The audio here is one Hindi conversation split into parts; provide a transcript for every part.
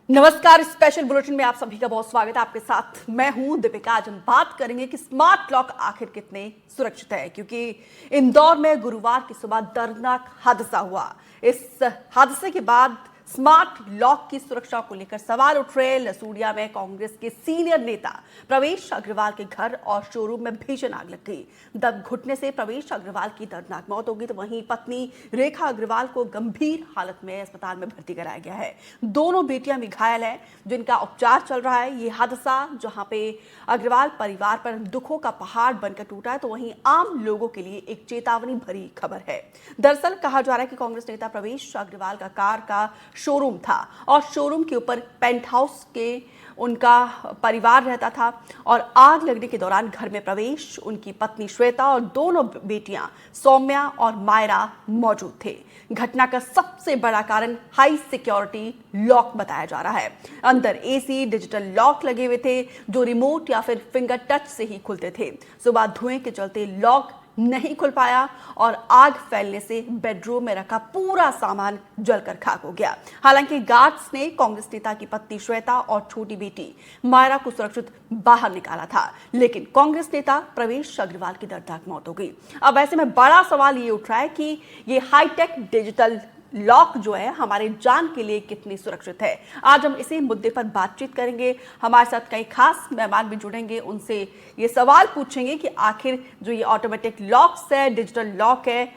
नमस्कार। स्पेशल बुलेटिन में आप सभी का बहुत स्वागत है। आपके साथ मैं हूं दीपिका। आज हम बात करेंगे कि स्मार्ट लॉक आखिर कितने सुरक्षित है, क्योंकि इंदौर में गुरुवार की सुबह दर्दनाक हादसा हुआ। इस हादसे के बाद स्मार्ट लॉक की सुरक्षा को लेकर सवाल उठ रहे। लसूड़िया में कांग्रेस के सीनियर नेता प्रवेश अग्रवाल के घर और शोरूम में भीषण आग लग गई। दम घुटने से प्रवेश अग्रवाल की दर्दनाक मौत हो गई, तो वहीं पत्नी रेखा अग्रवाल को गंभीर हालत में अस्पताल में भर्ती कराया गया है। दोनों बेटियां भी घायल हैं, जिनका उपचार चल रहा है। ये हादसा जहां पे अग्रवाल परिवार पर दुखों का पहाड़ बनकर टूटा है, तो वहीं आम लोगों के लिए एक चेतावनी भरी खबर है। दरअसल कहा जा रहा है कि कांग्रेस नेता प्रवेश अग्रवाल का कार का शोरूम था और शोरूम के ऊपर पेंट हाउस के उनका परिवार रहता था, और आग लगने के दौरान घर में प्रवेश, उनकी पत्नी श्वेता और दोनों बेटियां सौम्या और मायरा मौजूद थे। घटना का सबसे बड़ा कारण हाई सिक्योरिटी लॉक बताया जा रहा है। अंदर एसी, डिजिटल लॉक लगे हुए थे, जो रिमोट या फिर फिंगर टच से ही खुलते थे। सुबह धुएं के चलते लॉक नहीं खुल पाया और आग फैलने से बेडरूम में रखा पूरा सामान जलकर खाक हो गया। हालांकि गार्ड्स ने कांग्रेस नेता की पत्नी श्वेता और छोटी बेटी मायरा को सुरक्षित बाहर निकाला था, लेकिन कांग्रेस नेता प्रवेश अग्रवाल की दर्दनाक मौत हो गई। अब ऐसे में बड़ा सवाल ये उठ रहा है कि ये हाईटेक डिजिटल लॉक जो है हमारे जान के लिए कितनी सुरक्षित है। आज हम इसी मुद्दे पर बातचीत करेंगे। हमारे साथ कई खास मेहमान भी जुड़ेंगे, उनसे ये सवाल पूछेंगे कि आखिर जो ये ऑटोमेटिक लॉक्स है, डिजिटल लॉक है,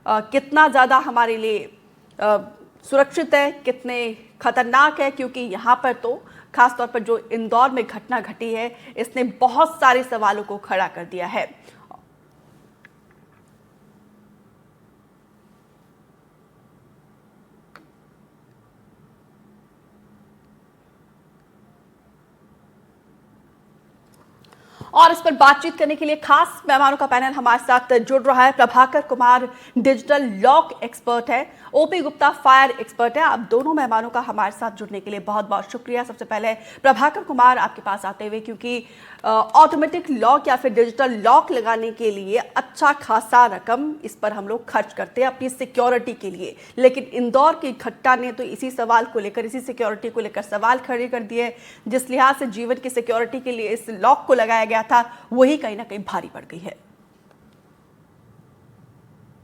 कितना ज़्यादा हमारे लिए सुरक्षित है, कितने खतरनाक है। क्योंकि यहाँ पर तो खासतौर पर जो इंदौर में घटना घटी है, इसने बहुत सारे सवालों को खड़ा कर दिया है। और इस पर बातचीत करने के लिए खास मेहमानों का पैनल हमारे साथ जुड़ रहा है। Prabhakar Kumar digital lock expert है, ओपी गुप्ता फायर एक्सपर्ट है। आप दोनों मेहमानों का हमारे साथ जुड़ने के लिए बहुत बहुत शुक्रिया। सबसे पहले प्रभाकर कुमार, आपके पास आते हुए, क्योंकि ऑटोमेटिक लॉक या फिर डिजिटल लॉक लगाने के लिए अच्छा खासा रकम इस पर हम लोग खर्च करते हैं अपनी सिक्योरिटी के लिए, लेकिन इंदौर की घटना ने तो इसी सवाल को लेकर, इसी सिक्योरिटी को लेकर सवाल खड़े कर दिए। जिस लिहाज से जीवन की सिक्योरिटी के लिए इस लॉक को लगाया गया था, वही कहीं ना कहीं भारी पड़ गई है।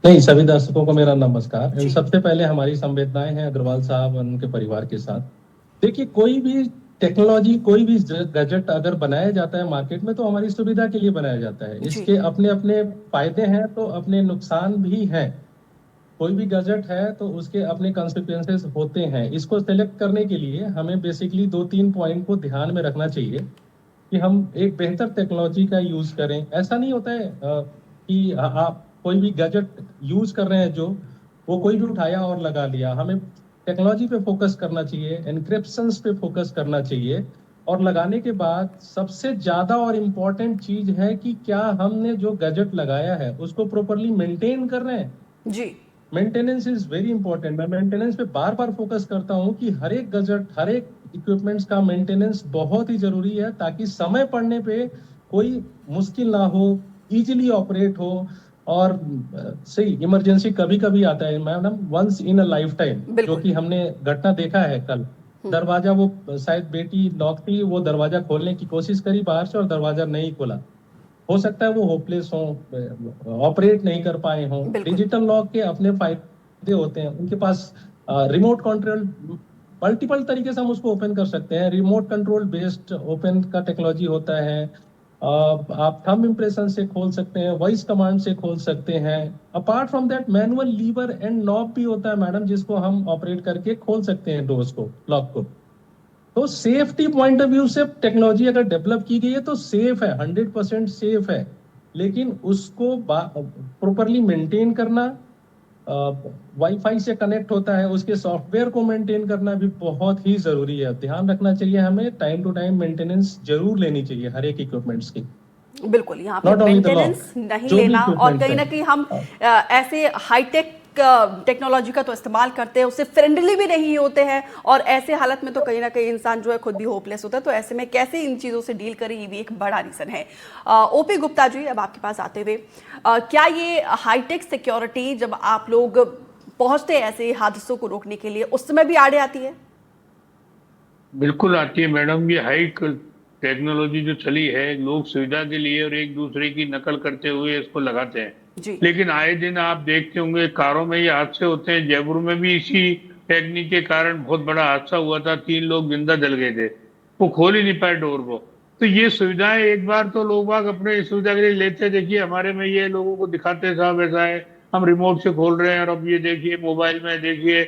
नहीं, सभी दर्शकों को मेरा नमस्कार। सबसे पहले हमारी संवेदनाएं हैं अग्रवाल साहब और उनके परिवार के साथ। देखिए, कोई भी टेक्नोलॉजी, कोई भी गैजेट अगर बनाया जाता है मार्केट में, तो हमारी सुविधा के लिए बनाया जाता है। इसके अपने अपने फायदे हैं तो अपने नुकसान भी हैं। कोई भी गैजेट है तो उसके अपने कॉन्सिक्वेंसेस होते हैं। इसको सेलेक्ट करने के लिए हमें बेसिकली 2-3 पॉइंट को ध्यान में रखना चाहिए कि हम एक बेहतर टेक्नोलॉजी का यूज करें। ऐसा नहीं होता है कि आप कोई भी गैजेट यूज कर रहे हैं जो वो कोई भी उठाया और लगा लिया। हमें टेक्नोलॉजी पे फोकस करना चाहिए, एनक्रिप्शंस पे फोकस करना चाहिए, और लगाने के बाद सबसे ज्यादा और इम्पोर्टेंट चीज है कि क्या हमने जो गैजेट लगाया है उसको प्रॉपरली मेंटेन कर रहे हैं। जी, मेंटेनेंस इज वेरी इंपॉर्टेंट। मैं मेंटेनेंस पे बार बार फोकस करता हूँ कि हर एक गैजेट, हर एक इक्विपमेंट्स का मेंटेनेंस बहुत ही जरूरी है, ताकि समय पड़ने पे कोई मुश्किल ना हो, इजीली ऑपरेट हो। और सही इमरजेंसी कभी कभी आता है madam, once in a life time, जो कि हमने घटना देखा है कल। दरवाजा, वो शायद बेटी लॉक थी, वो दरवाजा खोलने की कोशिश करी बाहर से और दरवाजा नहीं खुला। हो सकता है वो होपलेस हो, ऑपरेट नहीं कर पाए हो। डिजिटल लॉक के अपने फायदे होते हैं, उनके पास रिमोट कंट्रोल, मल्टीपल तरीके से हम उसको ओपन कर सकते हैं। रिमोट कंट्रोल बेस्ड ओपन का टेक्नोलॉजी होता है। आप थंब इंप्रेशन से खोल सकते हैं, वॉइस कमांड से खोल सकते हैं। Apart from that manual lever and knob भी होता है मैडम, जिसको हम ऑपरेट करके खोल सकते हैं डोर्स को, लॉक को। तो सेफ्टी पॉइंट ऑफ व्यू से टेक्नोलॉजी अगर डेवलप की गई है तो सेफ है, 100% सेफ है। लेकिन उसको प्रॉपरली मेंटेन करना, वाईफाई से कनेक्ट होता है, उसके सॉफ्टवेयर को मेंटेन करना भी बहुत ही जरूरी है। ध्यान रखना चाहिए, हमें टाइम टू टाइम मेंटेनेंस जरूर लेनी चाहिए हर एक इक्विपमेंट्स की। बिल्कुल, यहाँ पे मेंटेनेंस नहीं लेना, और कहीं ना कहीं हम ऐसे हाईटेक टेक्नोलॉजी का तो इस्तेमाल करते हैं, उससे फ्रेंडली भी नहीं होते हैं, और ऐसे हालत में तो कहीं ना कहीं इंसान जो है खुद भी होपलेस होता है। तो ऐसे में कैसे इन चीज़ों से डील करें, ये भी एक बड़ा रीज़न है। ओपी गुप्ता जी, अब आपके पास आते हुए, क्या ये हाईटेक सिक्योरिटी जब आप लोग पहुंचते हैं ऐसे हादसों को रोकने के लिए, उस समय भी आड़े आती है? बिल्कुल आती है मैडम। ये हाई टेक्नोलॉजी जो चली है, लोग सुविधा के लिए और एक दूसरे की नकल करते हुए इसको लगाते हैं। जी। लेकिन आए दिन आप देखते होंगे कारों में ये हादसे होते हैं। जयपुर में भी इसी टेक्निक के कारण बहुत बड़ा हादसा हुआ था, 3 लोग जिंदा जल गए थे। वो खोल ही नहीं पाए डोर को। तो ये सुविधाएं एक बार तो लोग बाग अपने सुविधा के लिए लेते हैं। देखिए हमारे में ये लोगों को दिखाते हैं, साहब ऐसा है, हम रिमोट से खोल रहे हैं, और अब ये देखिए मोबाइल में देखिए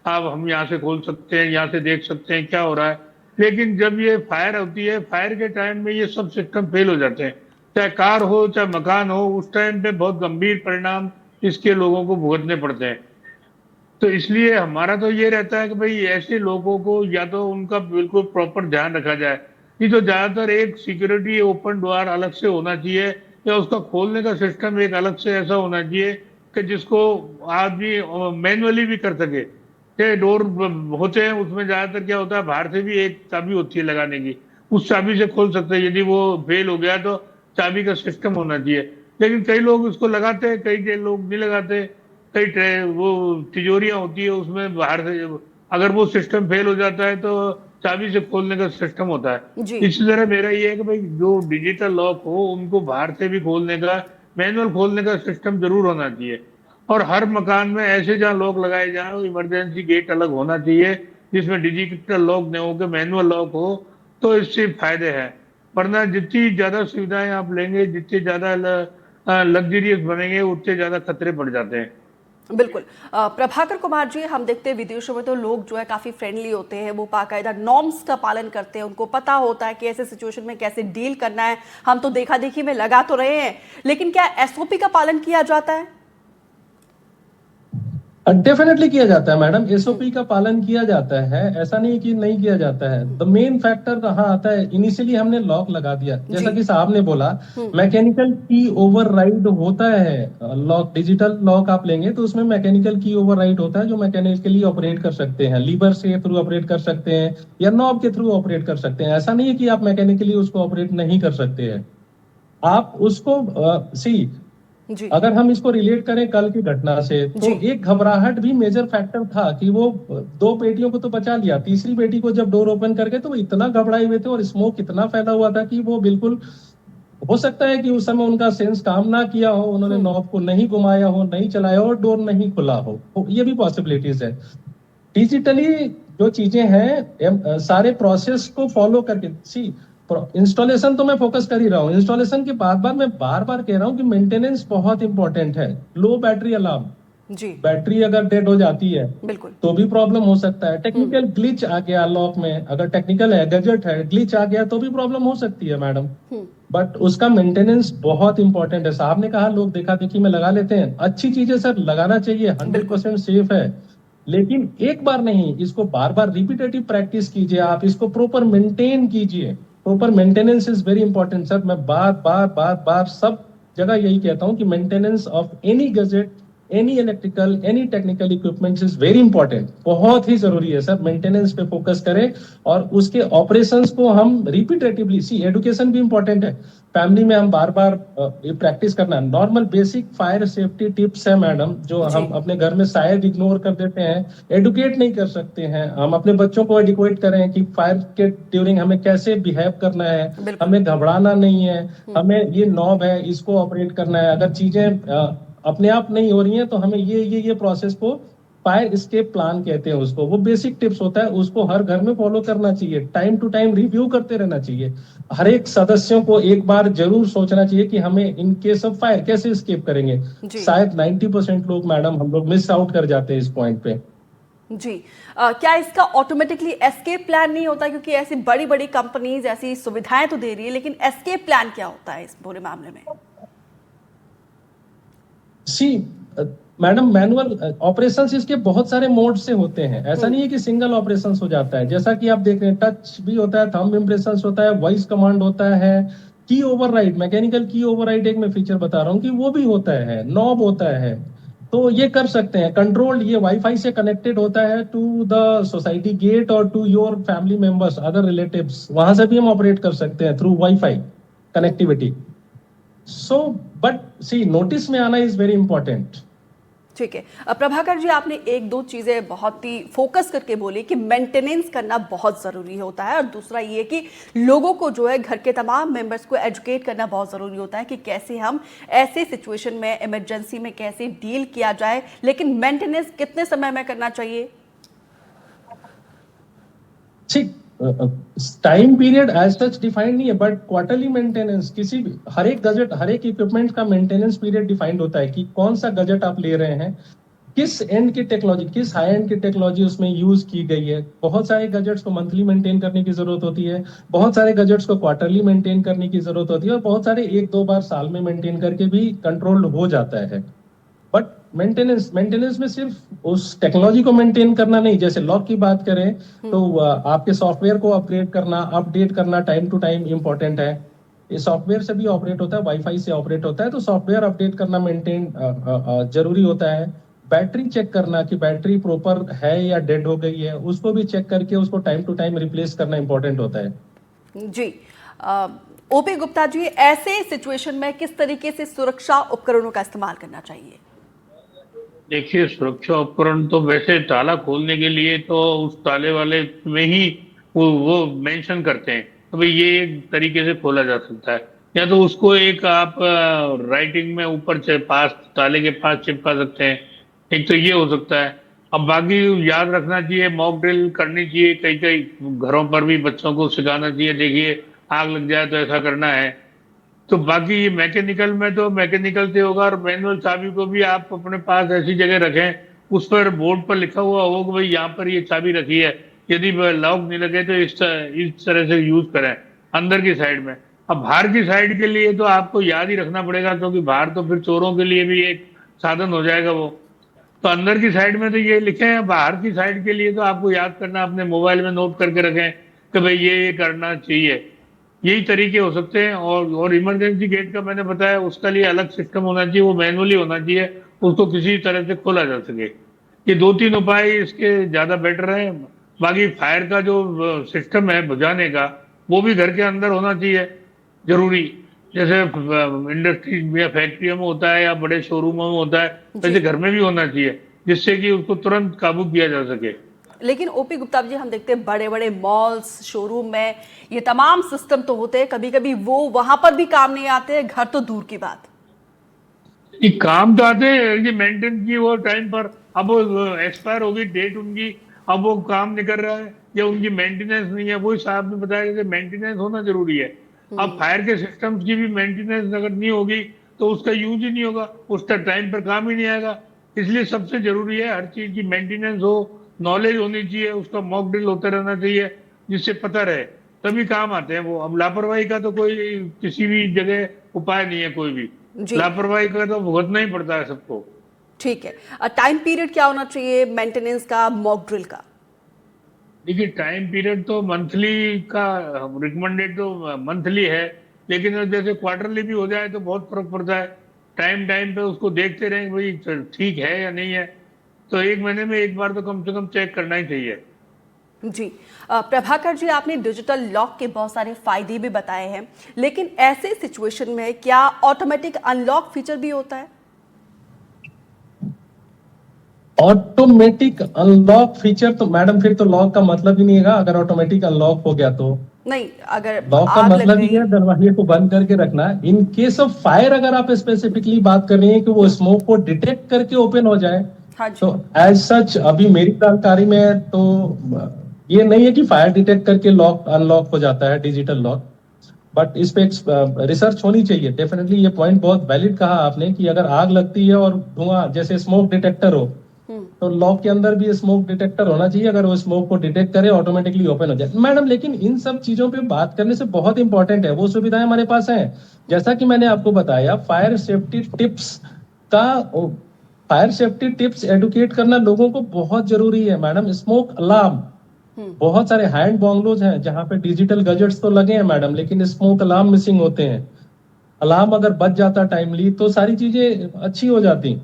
अब हम यहाँ से खोल सकते हैं, यहाँ से देख सकते हैं क्या हो रहा है। लेकिन जब ये फायर होती है, फायर के टाइम में ये सब सिस्टम फेल हो जाते हैं, चाहे कार हो चाहे मकान हो। उस टाइम पे बहुत गंभीर परिणाम इसके लोगों को भुगतने पड़ते हैं। तो इसलिए हमारा तो ये रहता है कि भाई ऐसे लोगों को या तो उनका बिल्कुल प्रॉपर ध्यान रखा जाए। ये तो ज्यादातर एक सिक्योरिटी ओपन द्वार अलग से होना चाहिए, या उसका खोलने का सिस्टम एक अलग से ऐसा होना चाहिए कि जिसको आदमी मैन्युअली भी कर सके। ये डोर होते हैं, उसमें ज्यादातर क्या होता है, बाहर से भी एक चाबी होती है लगाने की, उस चाबी से खोल सकते हैं। यदि वो फेल हो गया तो चाबी का सिस्टम होना चाहिए। लेकिन कई लोग उसको लगाते हैं, कई लोग नहीं लगाते। वो तिजोरियां होती है, उसमें बाहर से अगर वो सिस्टम फेल हो जाता है तो चाबी से खोलने का सिस्टम होता है। जी। इसी तरह मेरा ये है कि भाई जो डिजिटल लॉक हो उनको बाहर से भी खोलने का, मैनुअल खोलने का सिस्टम जरूर होना चाहिए। और हर मकान में ऐसे जहाँ लॉक लगाए जाए, इमरजेंसी गेट अलग होना चाहिए जिसमें डिजिटल लॉक नहीं हो के मैनुअल लॉक हो। तो इससे फायदे हैं। वरना जितनी ज्यादा सुविधाएं आप लेंगे, जितने ज्यादा लग्जरियस बनेंगे, उतने ज्यादा खतरे बढ़ जाते हैं। बिल्कुल। प्रभाकर कुमार जी, हम देखते हैं विदेशों में तो लोग जो है काफ़ी फ्रेंडली होते हैं, वो बाकायदा नॉर्म्स का पालन करते हैं, उनको पता होता है कि ऐसे सिचुएशन में कैसे डील करना है। हम तो देखा देखी में लगा तो रहे हैं, लेकिन क्या एसओपी का पालन किया जाता है? डेफिनेटली किया जाता है मैडम, एसओपी का पालन किया जाता है, ऐसा नहीं है कि नहीं किया जाता है। द मेन फैक्टर कहाँ आता है, इनिशियली हमने लॉक लगा दिया, जैसा जी। कि साहब ने बोला, मैकेनिकल की ओवरराइड होता है। लॉक, डिजिटल लॉक आप लेंगे तो उसमें मैकेनिकल की ओवरराइड होता है, जो मैकेनिकली ऑपरेट कर सकते हैं, लीवर के थ्रू ऑपरेट कर सकते हैं या नॉब के थ्रू ऑपरेट कर सकते हैं। ऐसा नहीं है कि आप मैकेनिकली उसको ऑपरेट नहीं कर सकते हैं। आप उसको सी जी। अगर हम इसको रिलेट करें कल की घटना से, तो जी। एक घबराहट भी मेजर फैक्टर था कि वो 2 बेटियों को तो बचा लिया, तीसरी बेटी को जब डोर ओपन करके तो वो इतना घबराए हुए थे और स्मोक इतना फैला हुआ था कि वो बिल्कुल, हो सकता है कि उस समय उनका सेंस काम ना किया हो, उन्होंने नॉब को नहीं घुमाया हो, नहीं चलाया हो, डोर नहीं खुला हो, तो ये भी पॉसिबिलिटीज है। डिजिटली जो चीजें हैं, सारे प्रोसेस को फॉलो करके, सी इंस्टॉलेशन तो मैं फोकस कर ही रहा हूँ, इंस्टॉलेशन के बाद बाद मैं बार बार कह रहा हूँ कि मेंटेनेंस बहुत इंपॉर्टेंट है। लो बैटरी अलार्म, जी। बैटरी अगर डेड हो जाती है बिल्कुल। तो भी प्रॉब्लम हो सकता है। टेक्निकल ग्लिच आ गया लॉक में, अगर टेक्निकल है, गैजेट है, ग्लिच आ गया तो भी प्रॉब्लम हो सकती है मैडम। बट उसका मेंटेनेंस बहुत इंपॉर्टेंट है। साहब ने कहा लोग देखा देखी में लगा लेते हैं, अच्छी चीजें सर लगाना चाहिए, 100% सेफ है, लेकिन एक बार नहीं, इसको बार बार रिपीटेटिव प्रैक्टिस कीजिए, आप इसको प्रॉपर मेंटेन कीजिए। Proper maintenance is very important sir. मैं बार बार बार बार सब जगह यही कहता हूं कि maintenance of any gadget, any electrical, any technical equipment is very important, बहुत ही जरूरी है सर। मेंटेनेंस पे फोकस करें और उसके ऑपरेशंस को हम रिपीटेटिवली, सी एडुकेशन भी इंपॉर्टेंट है, फैमिली में हम बार बार ये प्रैक्टिस करना। Normal basic fire safety tips है मैडम, जो हम अपने घर में शायद इग्नोर कर देते हैं, एडुकेट नहीं कर सकते हैं। हम अपने बच्चों को एडुकेट करें कि फायर के ड्यूरिंग हमें कैसे बिहेव करना है, हमें घबराना नहीं है, हमें ये नॉब है इसको ऑपरेट करना है। अगर चीजें अपने आप नहीं हो रही हैं तो हमें ये प्रोसेस को फायर एस्केप प्लान कहते हैं उसको, वो बेसिक टिप्स होता है, उसको हर घर में फॉलो करना चाहिए, टाइम टू टाइम रिव्यू करते रहना चाहिए। हर एक सदस्यों को एक बार जरूर सोचना चाहिए कि हमें इन केस ऑफ फायर कैसे एस्केप करेंगे। शायद 90% लोग मैडम हम लोग मिस आउट कर जाते हैं इस पॉइंट पे। जी। क्या इसका ऑटोमेटिकली एस्केप प्लान नहीं होता, क्योंकि ऐसी बड़ी बड़ी कंपनीज ऐसी सुविधाएं तो दे रही है, लेकिन एस्केप प्लान क्या होता है इस पूरे मामले में? सी मैडम, मैनुअल ऑपरेशंस इसके बहुत सारे मोड से होते हैं, ऐसा नहीं है कि सिंगल ऑपरेशंस हो जाता है। जैसा कि आप देख रहे हैं, टच भी होता है, थंब इम्प्रेशंस होता है, वॉइस कमांड होता है, की ओवरराइड, मैकेनिकल की ओवरराइड एक मैं फीचर बता रहा हूँ कि वो भी होता है, नॉब होता है, तो ये कर सकते हैं। कंट्रोल ये वाईफाई से कनेक्टेड होता है टू द सोसाइटी गेट और to your family members, other relatives, वहां से भी हम ऑपरेट कर सकते हैं through wifi connectivity. So but see, notice में आना इज वेरी इंपॉर्टेंट। ठीक है। प्रभाकर जी, आपने एक दो चीजें बहुत ही फोकस करके बोली कि मेंटेनेंस करना बहुत जरूरी होता है, और दूसरा ये कि लोगों को जो है घर के तमाम मेंबर्स को एजुकेट करना बहुत जरूरी होता है कि कैसे हम ऐसे सिचुएशन में, इमरजेंसी में कैसे डील किया जाए। लेकिन मेंटेनेंस कितने समय में करना चाहिए? ठीक, time period as such defined नहीं है, बट क्वार्टरली मेंटेनेंस किसी भी, हर एक गजट, हर एक इक्विपमेंट का मेंटेनेंस पीरियड डिफाइंड होता है कि कौन सा गजट आप ले रहे हैं, किस एंड की टेक्नोलॉजी, किस हाई एंड की टेक्नोलॉजी उसमें यूज की गई है। बहुत सारे गजट्स को मंथली मेंटेन करने की जरूरत होती है, बहुत सारे गजट्स को क्वार्टरली मेंटेन करने की जरूरत होती है, और बहुत सारे एक दो बार साल में मेंटेन करके भी कंट्रोल हो जाता है। बट मेंटेनेंस में सिर्फ उस टेक्नोलॉजी को मेंटेन करना नहीं, जैसे लॉक की बात करें तो आपके सॉफ्टवेयर को अपग्रेड करना, अपडेट करना टाइम टू टाइम इंपॉर्टेंट है। ये सॉफ्टवेयर से भी ऑपरेट होता है, वाईफाई से ऑपरेट होता है, तो सॉफ्टवेयर अपडेट करना मेंटेन जरूरी होता है। बैटरी चेक करना कि बैटरी प्रॉपर है या डेड हो गई है, उसको भी चेक करके उसको टाइम टू टाइम रिप्लेस करना इंपॉर्टेंट होता है। जी, ओपी गुप्ता जी, ऐसे सिचुएशन में किस तरीके से सुरक्षा उपकरणों का इस्तेमाल करना चाहिए? देखिए, सुरक्षा उपकरण तो वैसे ताला खोलने के लिए तो उस ताले वाले में ही वो मेंशन करते हैं तो भाई ये एक तरीके से खोला जा सकता है, या तो उसको एक आप राइटिंग में ऊपर से पास, ताले के पास चिपका सकते हैं। एक तो ये हो सकता है। अब बाकी याद रखना चाहिए, मॉक ड्रिल करनी चाहिए, कई कई घरों पर भी बच्चों को सिखाना चाहिए, देखिए आग लग जाए तो ऐसा करना है। तो बाकी ये मैकेनिकल में तो मैकेनिकल से होगा, और मैनुअल चाबी को भी आप अपने पास ऐसी जगह रखें, उस पर बोर्ड पर लिखा हुआ हो कि भाई यहाँ पर ये चाबी रखी है, यदि लॉक नहीं लगे तो इस तरह से यूज करें अंदर की साइड में। अब बाहर की साइड के लिए तो आपको याद ही रखना पड़ेगा, क्योंकि बाहर तो फिर चोरों के लिए भी एक साधन हो जाएगा वो। तो अंदर की साइड में तो ये लिखे हैं, बाहर की साइड के लिए तो आपको याद करना, अपने मोबाइल में नोट करके रखें कि भाई ये करना चाहिए। यही तरीके हो सकते हैं। और इमरजेंसी गेट का मैंने बताया, उसका लिए अलग सिस्टम होना चाहिए, वो मैनुअली होना चाहिए, उसको किसी तरह से खोला जा सके। ये दो तीन उपाय इसके ज्यादा बेटर है। बाकी फायर का जो सिस्टम है बुझाने का, वो भी घर के अंदर होना चाहिए जरूरी, जैसे इंडस्ट्री या फैक्ट्रियों में होता है या बड़े शोरूमों में होता है, वैसे घर में भी होना चाहिए, जिससे कि उसको तुरंत काबू किया जा सके। लेकिन ओपी गुप्ता जी, हम देखते हैं बड़े बड़े मॉल्स, शोरूम में ये तमाम सिस्टम तो होते हैं, कभी कभी वो वहां पर भी काम नहीं आते हैं, घर तो दूर की बात। ये काम तो आते हैं, ये मेंटेन की वो टाइम पर, अब वो एक्सपायर होगी डेट उनकी, अब वो काम नहीं कर रहा है या उनकी मेंटेनेंस नहीं है। वही साहब ने बताया कि मेंटेनेंस होना जरूरी है। अब फायर के सिस्टम्स की भी मेंटेनेंस अगर नहीं होगी तो उसका यूज ही नहीं होगा, उसका टाइम पर काम ही नहीं आएगा। इसलिए सबसे जरूरी है हर चीज की मेंटेनेंस हो, नॉलेज होनी चाहिए, उसका मॉक ड्रिल होता रहना चाहिए, जिससे पता रहे, तभी काम आते हैं वो। अब लापरवाही का तो कोई किसी भी जगह उपाय नहीं है, कोई भी लापरवाही का तो भुगतना ही पड़ता है सबको। ठीक है, टाइम पीरियड क्या होना चाहिए मेंटेनेंस का, मॉक ड्रिल का? देखिए, टाइम पीरियड तो मंथली का रिकमेंडेड तो मंथली है, लेकिन जैसे क्वार्टरली भी हो जाए तो बहुत फर्क पड़ता है। टाइम टाइम पे उसको देखते रहें भाई ठीक है या नहीं है, तो एक महीने में एक बार तो कम से कम चेक करना ही चाहिए। जी, प्रभाकर जी, आपने डिजिटल लॉक के बहुत सारे फायदे भी बताए हैं, लेकिन ऐसे सिचुएशन में क्या ऑटोमेटिक अनलॉक फीचर भी होता है? ऑटोमेटिक अनलॉक फीचर तो मैडम फिर तो लॉक का मतलब ही नहीं है अगर ऑटोमेटिक अनलॉक हो गया तो। नहीं, अगर लॉक का मतलब ही है दरवाजे को बंद करके रखना। इन केस ऑफ फायर अगर आप स्पेसिफिकली बात कर रही हैं कि वो स्मोक को डिटेक्ट करके ओपन हो जाए, हाँ, तो एज सच अभी मेरी जानकारी में तो ये नहीं है कि फायर डिटेक्ट करके लॉक अनलॉक हो जाता है डिजिटल लॉक, बट इस पे रिसर्च होनी चाहिए डेफिनेटली। ये पॉइंट बहुत वैलिड कहा आपने कि अगर आग लगती है और धुआं, जैसे स्मोक डिटेक्टर हो, तो लॉक के अंदर भी स्मोक डिटेक्टर होना चाहिए, अगर वो स्मोक को डिटेक्ट करे ऑटोमेटिकली ओपन हो जाए। मैडम, लेकिन इन सब चीजों पे बात करने से बहुत इंपॉर्टेंट है, वो सुविधाएं हमारे पास हैं। जैसा कि मैंने आपको बताया, फायर सेफ्टी टिप्स एडुकेट करना लोगों को बहुत जरूरी है। मैडम, स्मोक अलार्म, बहुत सारे हैंड बॉन्गलोज हैं जहां पे डिजिटल गैजेट्स तो लगे हैं मैडम, लेकिन स्मोक अलार्म मिसिंग होते हैं। अलार्म अगर बच जाता टाइमली तो सारी चीजें अच्छी हो जाती।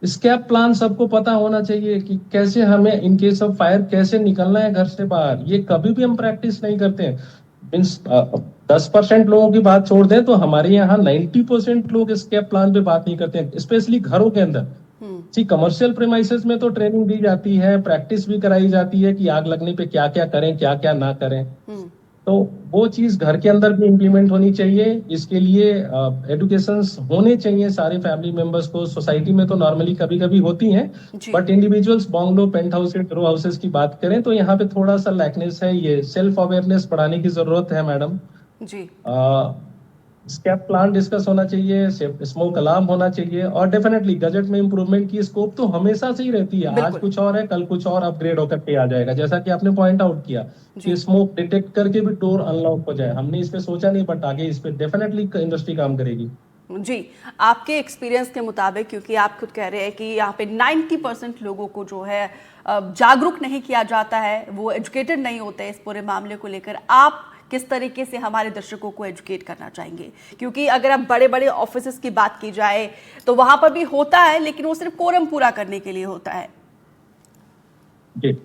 स्केप प्लान सबको पता होना चाहिए कि कैसे हमें इन केस ऑफ फायर कैसे निकलना है घर से बाहर। ये कभी भी हम प्रैक्टिस नहीं करते हैं। मीन्स 10% लोगों की बात छोड़ दें तो हमारे यहाँ 90% लोग स्केप प्लान पे बात नहीं करते हैं, स्पेशली घरों के अंदर। जी, कमर्शियल प्रेमाइसेस में तो ट्रेनिंग दी जाती है, प्रैक्टिस भी कराई जाती है कि आग लगने पे क्या क्या करें, क्या क्या ना करें। तो वो चीज घर के अंदर भी इम्प्लीमेंट होनी चाहिए। इसके लिए एडुकेशंस होने चाहिए सारे फैमिली मेंबर्स को। सोसाइटी में तो नॉर्मली कभी कभी होती हैं, जी but individuals bungalow, penthouses, row houses की बात करें तो यहाँ पे थोड़ा सा लैकनेस है। ये सेल्फ अवेयरनेस बढ़ाने की जरूरत है मैडम। जी स्केप प्लान डिस्कस होना चाहिए, स्मोक अलार्म होना चाहिए, और डेफिनेटली बजट में इंप्रूवमेंट की स्कोप तो हमेशा से ही रहती है। आज बिल्कुल कुछ और है, कल कुछ और अपग्रेड होकर के आ जाएगा। जैसा कि आपने पॉइंट आउट किया कि जी स्मोक डिटेक्ट करके भी डोर अनलॉक हो जाए, हमने इस पे सोचा नहीं, बट आगे इस पे डेफिनेटली इंडस्ट्री काम करेगी। जी आपके एक्सपीरियंस के मुताबिक, क्योंकि आप खुद कह रहे हैं कि यहाँ पे 90% लोगों को जो है जागरूक नहीं किया जाता है, वो एजुकेटेड नहीं होते हैं इस पूरे मामले को लेकर, आप किस तरीके से हमारे दर्शकों को एजुकेट करना चाहेंगे? क्योंकि अगर अब बड़े बड़े ऑफिसेस की बात की जाए तो वहां पर भी होता है, लेकिन वो सिर्फ कोरम पूरा करने के लिए होता है। जी,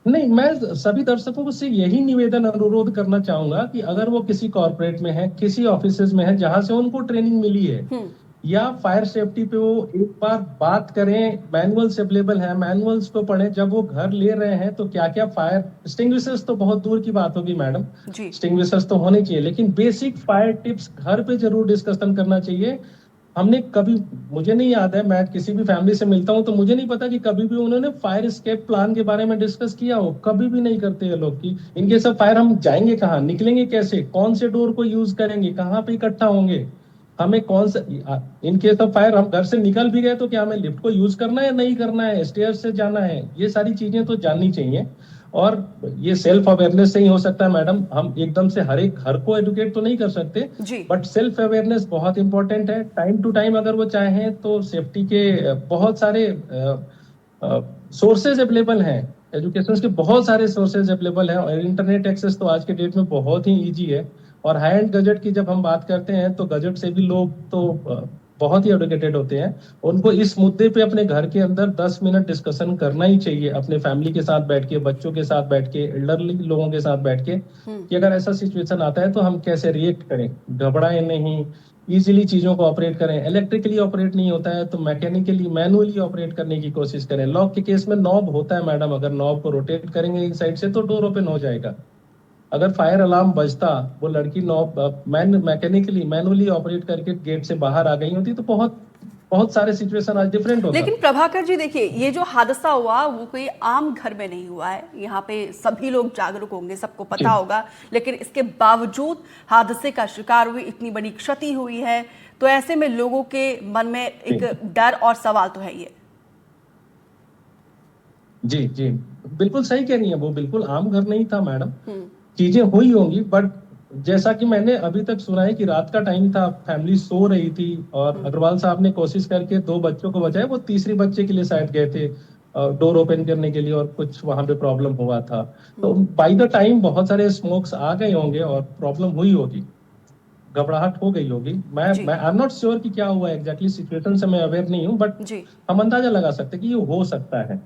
नहीं, मैं सभी दर्शकों को से यही निवेदन अनुरोध करना चाहूंगा कि अगर वो किसी कॉर्पोरेट में है, किसी ऑफिस में है जहां से उनको ट्रेनिंग मिली है, या फायर सेफ्टी पे वो एक बार बात करें। मैनुअल्स अवेलेबल है, मैनुअल्स को पढ़ें। जब वो घर ले रहे हैं तो क्या क्या फायर एक्सटिंग्विशर्स तो बहुत दूर की बात होगी मैडम, जी एक्सटिंग्विशर्स तो होने चाहिए, लेकिन बेसिक फायर टिप्स घर पे जरूर डिस्कशन करना चाहिए। हमने कभी, मुझे नहीं याद है, मैं किसी भी फैमिली से मिलता हूं तो मुझे नहीं पता कि कभी भी उन्होंने फायर एस्केप प्लान के बारे में डिस्कस किया हो। कभी भी नहीं करते ये लोग कि इनके सब फायर हम जाएंगे कहाँ, निकलेंगे कैसे, कौन से डोर को यूज करेंगे, कहाँ पे इकट्ठा होंगे, हमें कौन सा, इन केस ऑफ फायर हम घर से निकल भी गए तो क्या हमें लिफ्ट को यूज करना है या नहीं करना है, स्टेयर्स से जाना है, ये सारी चीजें तो जाननी चाहिए। और ये सेल्फ अवेयरनेस से ही हो सकता है मैडम। हम एकदम से हर एक घर को एडुकेट तो नहीं कर सकते, जी बट सेल्फ अवेयरनेस बहुत इंपॉर्टेंट है। टाइम टू टाइम अगर वो चाहें तो सेफ्टी के बहुत सारे सोर्सेज अवेलेबल हैं, एजुकेशन के बहुत सारे सोर्सेज अवेलेबल हैं, और इंटरनेट एक्सेस तो आज के डेट में बहुत ही इजी है। और हाई एंड गजट की जब हम बात करते हैं तो गजट से भी लोग तो बहुत ही एडुकेटेड होते हैं। उनको इस मुद्दे पे अपने घर के अंदर 10 मिनट डिस्कशन करना ही चाहिए, अपने फैमिली के साथ बैठ के, बच्चों के साथ बैठ के, एल्डरली लोगों के साथ बैठ के, कि अगर ऐसा सिचुएशन आता है तो हम कैसे रिएक्ट करें। घबराएं नहीं, इजीली चीजों को ऑपरेट करें। इलेक्ट्रिकली ऑपरेट नहीं होता है तो मैकेनिकली, मैनुअली ऑपरेट करने की कोशिश करें। लॉक के केस में नॉब होता है मैडम, अगर नॉब को रोटेट करेंगे इन साइड से तो डोर ओपन हो जाएगा। अगर फायर अलार्म बजता, वो लड़की नॉब मैकेनिकली, मैनुअली ऑपरेट करके गेट से बाहर आ गई होती तो बहुत बहुत सारे सिचुएशन आज डिफरेंट होता। लेकिन प्रभाकर जी देखिए, ये जो हादसा हुआ वो कोई आम घर में नहीं हुआ है, यहाँ पे सभी लोग जागरूक होंगे, सबको पता होगा, लेकिन इसके बावजूद हादसे का शिकार हुई, इतनी बड़ी क्षति हुई है, तो ऐसे में लोगों के मन में एक डर और सवाल तो है ये। जी जी, बिल्कुल सही कह रही है, वो बिल्कुल आम घर नहीं था मैडम। चीजें हुई होंगी, बट जैसा कि मैंने अभी तक सुना है कि रात का टाइम था, फैमिली सो रही थी, और अग्रवाल साहब ने कोशिश करके 2 बच्चों को बचाया। वो तीसरी बच्चे के लिए शायद गए थे डोर ओपन करने के लिए, और कुछ वहां पे प्रॉब्लम हुआ था। तो बाय द टाइम बहुत सारे स्मोक्स आ गए होंगे और प्रॉब्लम हुई होगी, घबराहट हो गई होगी। मैं आई एम नॉट श्योर कि क्या हुआ एग्जैक्टली, सिचुएशन से मैं अवेयर नहीं हूँ, बट हम अंदाजा लगा सकते हैं कि ये हो सकता है।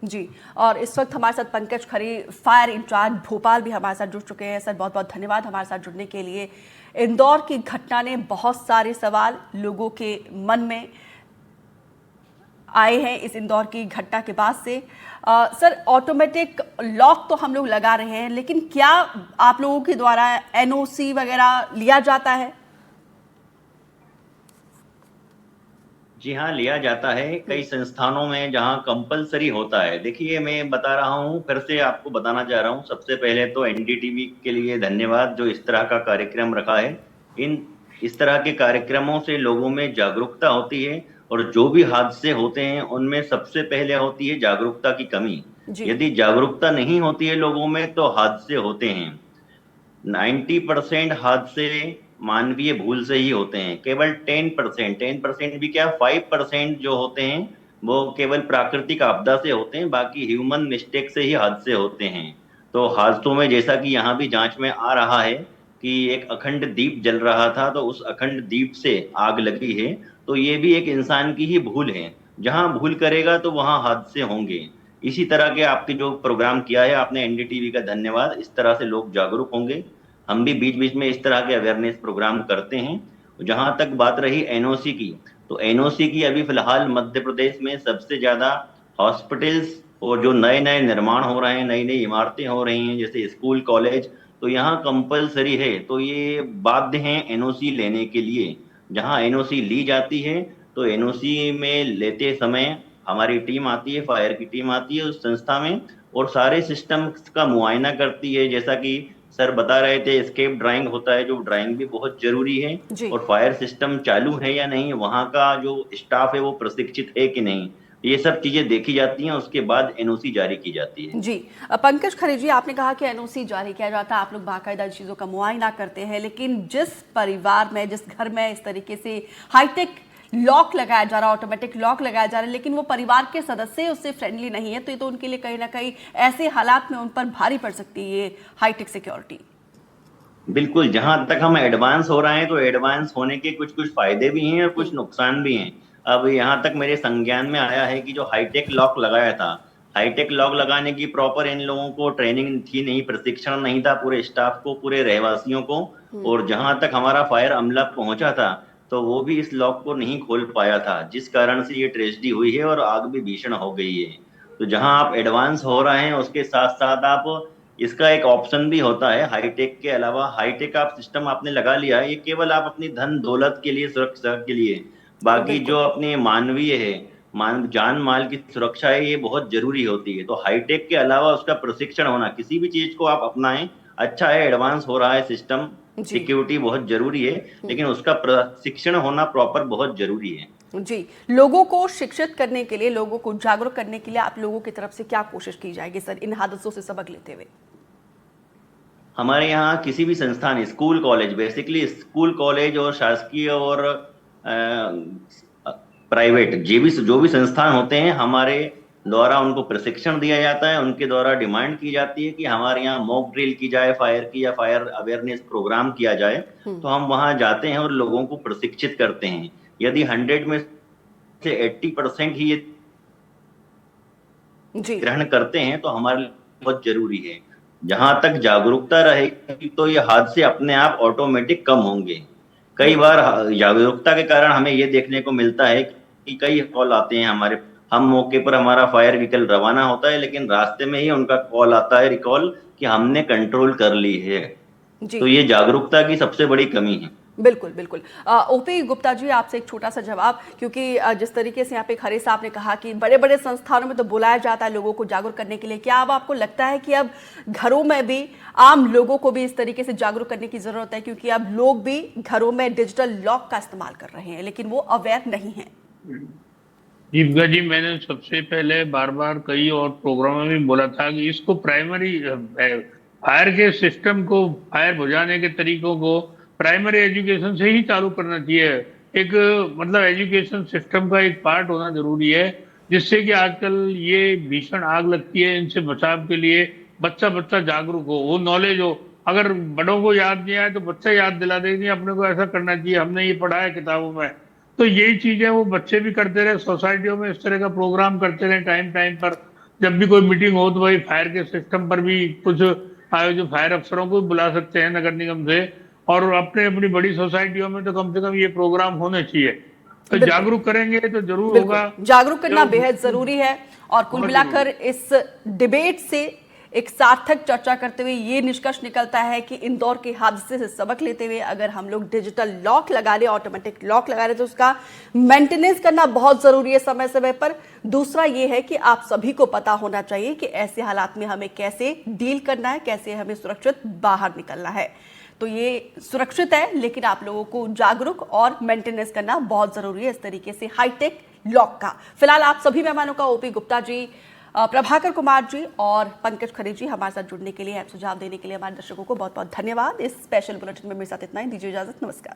जी, और इस वक्त हमारे साथ पंकज खरे, फायर इंचार्ज भोपाल, भी हमारे साथ जुड़ चुके हैं। सर बहुत बहुत धन्यवाद हमारे साथ जुड़ने के लिए। इंदौर की घटना ने बहुत सारे सवाल लोगों के मन में आए हैं इस इंदौर की घटना के बाद से। सर, ऑटोमेटिक लॉक तो हम लोग लगा रहे हैं, लेकिन क्या आप लोगों के द्वारा एनओसी वगैरह लिया जाता है? जी हाँ, लिया जाता है कई संस्थानों में जहाँ कंपलसरी होता है। देखिए, मैं बता रहा हूँ, फिर से आपको बताना चाह रहा हूँ। सबसे पहले तो एनडीटीवी के लिए धन्यवाद जो इस तरह का कार्यक्रम रखा है। इस तरह के कार्यक्रमों से लोगों में जागरूकता होती है, और जो भी हादसे होते हैं उनमें सबसे पहले होती है जागरूकता की कमी। यदि जागरूकता नहीं होती है लोगों में तो हादसे होते हैं। 90% हादसे मानवीय भूल से ही होते हैं। केवल 10% भी क्या, 5% जो होते हैं वो केवल प्राकृतिक आपदा से होते हैं, बाकी ह्यूमन मिस्टेक से ही हादसे होते हैं। तो हादसों में, जैसा कि यहाँ भी जांच में आ रहा है कि एक अखंड दीप जल रहा था, तो उस अखंड दीप से आग लगी है, तो ये भी एक इंसान की ही भूल है। जहां भूल करेगा तो वहां हादसे होंगे। इसी तरह के आपके जो प्रोग्राम किया है आपने, एनडीटीवी का धन्यवाद। इस तरह से लोग जागरूक होंगे। हम भी बीच बीच में इस तरह के अवेयरनेस प्रोग्राम करते हैं। जहां तक बात रही एनओसी की, तो एनओसी की अभी फिलहाल मध्य प्रदेश में सबसे ज्यादा हॉस्पिटल्स और जो नए नए निर्माण हो रहे हैं, नई नई इमारतें हो रही हैं, जैसे स्कूल कॉलेज, तो यहाँ कंपलसरी है, तो ये बाध्य हैं एनओसी लेने के लिए। जहाँ एनओसी ली जाती है तो एनओसी में लेते समय हमारी टीम आती है, फायर की टीम आती है उस संस्था में, और सारे सिस्टम का मुआयना करती है। जैसा कि सर बता रहे थे, एस्केप ड्राइंग होता है, जो ड्राइंग भी बहुत जरूरी है, जी और फायर सिस्टम चालू है या नहीं, वहाँ का जो स्टाफ है वो प्रशिक्षित है कि नहीं, ये सब चीजें देखी जाती हैं। उसके बाद एनओसी जारी की जाती है। जी पंकज खरे जी, आपने कहा कि एनओसी जारी किया जाता है, आप लोग बाकायदा चीज़ों का मुआयना करते हैं, लेकिन जिस परिवार में, जिस घर में इस तरीके से हाईटेक लॉक लगाया जा रहा है, ऑटोमेटिक लॉक लगाया जा रहा है, लेकिन वो परिवार के सदस्य उससे फ्रेंडली नहीं है, तो ये तो उनके लिए कहीं ना कहीं ऐसे हालात में उन पर भारी पड़ सकती है ये हाईटेक सिक्योरिटी। बिल्कुल, जहां तक हम एडवांस हो रहे हैं तो एडवांस होने के कुछ कुछ फायदे भी हैं और कुछ नुकसान भी हैं। अब यहाँ तक मेरे संज्ञान में आया है कि जो हाईटेक लॉक लगाया था, हाईटेक लॉक लगाने की प्रॉपर इन लोगों को ट्रेनिंग थी नहीं, प्रशिक्षण नहीं था पूरे स्टाफ को, पूरे रहवासियों को। और जहां तक हमारा फायर अमला पहुंचा था तो वो भी इस लॉक को नहीं खोल पाया था, जिस कारण से ये ट्रेजेडी हुई है और आग भी भीषण हो गई है। तो जहां आप एडवांस हो रहे हैं उसके साथ साथ आप, इसका एक ऑप्शन भी होता है हाईटेक के अलावा। हाईटेक आप सिस्टम आपने लगा लिया है, ये केवल आप अपनी धन दौलत के लिए, सुरक्षा के लिए, बाकी बिल्कुल जो अपने मानवीय है, जान माल की सुरक्षा है, ये बहुत जरूरी होती है। तो हाईटेक के अलावा उसका प्रशिक्षण होना, किसी भी चीज को आप अपनाएं, अच्छा है, एडवांस हो रहा है सिस्टम, जी सिक्योरिटी बहुत जरूरी है, लेकिन उसका प्रशिक्षण होना प्रॉपर बहुत जरूरी है। जी, लोगों को शिक्षित करने के लिए, लोगों को जागरूक करने के लिए आप लोगों की तरफ से क्या कोशिश की जाएगी सर, इन हादसों से सबक लेते हुए? हमारे यहाँ किसी भी संस्थान, school college, basically school college और शासकीय और प्राइवेट जो भी संस्थान होते हैं, हमारे द्वारा उनको प्रशिक्षण दिया जाता है। उनके द्वारा डिमांड की जाती है कि हमारे यहाँ मॉक ड्रिल की जाए फायर की, या फायर अवेयरनेस प्रोग्राम किया जाए। तो हम वहां जाते हैं और लोगों को प्रशिक्षित करते हैं। यदि 100 में से 80% ही ये जी ग्रहण करते हैं तो हमारे लिए बहुत जरूरी है। जहां तक जागरूकता रहेगी तो ये हादसे अपने आप ऑटोमेटिक कम होंगे। कई बार जागरूकता के कारण हमें ये देखने को मिलता है कि कई कॉल आते हैं हमारे, हम मौके पर, हमारा फायर व्हीकल रवाना होता है, लेकिन रास्ते में ही उनका कॉल आता है, रिकॉल, कि हमने कंट्रोल कर ली है। जी तो ये जागरूकता की सबसे बड़ी कमी है। बिल्कुल बिल्कुल। ओपी गुप्ता जी, आपसे एक छोटा सा जवाब, क्योंकि जिस तरीके से यहाँ पे खरे साहब ने कहा कि बड़े बड़े संस्थानों में तो बुलाया जाता है लोगों को जागरूक करने के लिए, क्या अब आपको लगता है कि अब घरों में भी, आम लोगों को भी इस तरीके से जागरूक करने की जरूरत है, क्योंकि अब लोग भी घरों में डिजिटल लॉक का इस्तेमाल कर रहे हैं लेकिन वो अवेयर नहीं है? दीपिका जी, मैंने सबसे पहले बार बार कई और प्रोग्रामों में भी बोला था कि इसको प्राइमरी फायर के सिस्टम को, फायर बुझाने के तरीकों को प्राइमरी एजुकेशन से ही चालू करना चाहिए। एक मतलब एजुकेशन सिस्टम का एक पार्ट होना जरूरी है, जिससे कि आजकल ये भीषण आग लगती है, इनसे बचाव के लिए बच्चा बच्चा जागरूक हो, वो नॉलेज हो। अगर बड़ों को याद नहीं आए तो बच्चा याद दिला दे, नहीं अपने को ऐसा करना चाहिए, हमने ये पढ़ा है किताबों में। तो यही चीजें वो बच्चे भी करते रहे, सोसाइटियों में इस तरह का प्रोग्राम करते रहे, टाइम टाइम पर जब भी कोई मीटिंग हो तो भाई फायर के सिस्टम पर भी कुछ आयोजन, फायर अफसरों को भी बुला सकते हैं नगर निगम से, और अपने अपनी बड़ी सोसाइटियों में तो कम से कम ये प्रोग्राम होने चाहिए। तो जागरूक करेंगे तो जरूर होगा। जागरूक करना बेहद जरूरी है। और कुल मिलाकर इस डिबेट से एक सार्थक चर्चा करते हुए ये निष्कर्ष निकलता है कि इंदौर के हादसे से सबक लेते हुए अगर हम लोग डिजिटल लॉक लगा रहे, ऑटोमेटिक लॉक लगा रहे, तो उसका मेंटेनेंस करना बहुत जरूरी है समय समय पर। दूसरा ये है कि आप सभी को पता होना चाहिए कि ऐसे हालात में हमें कैसे डील करना है, कैसे हमें सुरक्षित बाहर निकलना है। तो ये सुरक्षित है, लेकिन आप लोगों को जागरूक और मेंटेनेंस करना बहुत जरूरी है इस तरीके से हाईटेक लॉक का। फिलहाल आप सभी मेहमानों का, ओपी गुप्ता जी, प्रभाकर कुमार जी और पंकज खरे जी, हमारे साथ जुड़ने के लिए, सुझाव देने के लिए हमारे दर्शकों को बहुत बहुत धन्यवाद। इस स्पेशल बुलेटिन में मेरे साथ इतना ही, दीजिए इजाजत, नमस्कार।